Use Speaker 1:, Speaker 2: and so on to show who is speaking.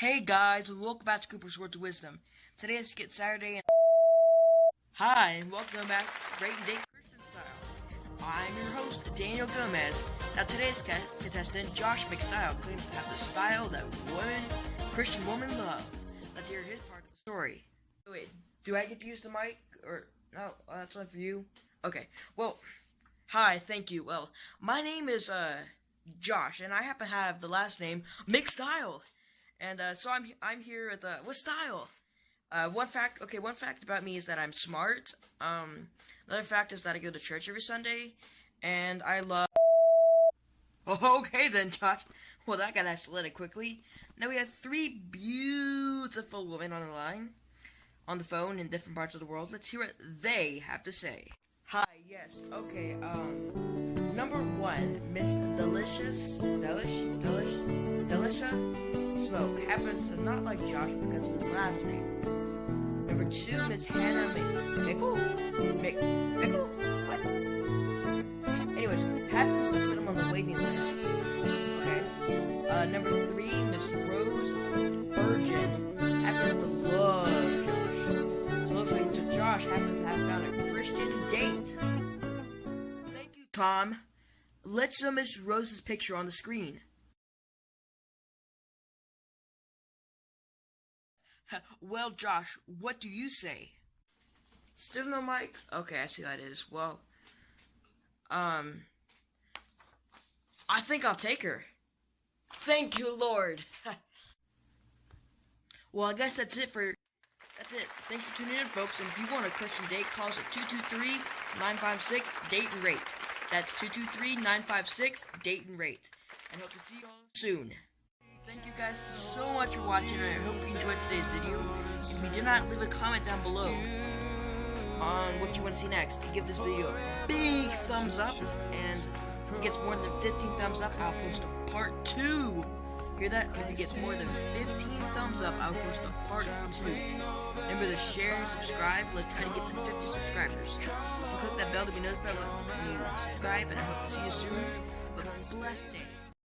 Speaker 1: Hey guys, and welcome back to Cooper's Words of Wisdom. Today is Skit Saturday, and hi, and welcome back to Great Date Christian Style. I'm your host, Daniel Gomez. Now today's contestant, Josh McDaniel, claims to have the style that Christian women love. Let's hear his part of the story. Wait, do I get to use the mic? Or, no, that's not for you? Okay, well, hi, thank you. Well, my name is, Josh, and I happen to have the last name McDaniel. And so I'm here with style. One fact about me is that I'm smart. Another fact is that I go to church every Sunday, and I love. Okay then, Josh. Well, that got escalated quickly. Now we have three beautiful women on the line, on the phone in different parts of the world. Let's hear what they have to say. Hi. Yes. Okay. Number one, Miss Delicious Smoke happens to not like Josh because of his last name. Number two, Miss Hannah McPickle? What? Anyways, happens to put him on the waiting list. Okay. Number three, Miss Rose Virgin happens to love Josh. So it looks like Josh happens to have found a Christian date. Thank you, Tom. Let's show Miss Rose's picture on the screen. Well, Josh, what do you say? Still no mic? Okay, I see how it is. Well, I think I'll take her. Thank you, Lord. Well, I guess that's it. Thanks for tuning in, folks. And if you want a Christian date, call us at 223-956-DATE and rate. That's 223-956-DATE and rate. And hope to see you all soon. Thank you guys so much for watching, and I hope you enjoyed today's video. If you did not, leave a comment down below on what you want to see next. Give this video a big thumbs up, and if it gets more than 15 thumbs up, I'll post a part 2. Hear that? If it gets more than 15 thumbs up, I'll post a part 2. Remember to share and subscribe. Let's try to get to 50 subscribers. And click that bell to be notified when you subscribe, and I hope to see you soon. Have a blessed day.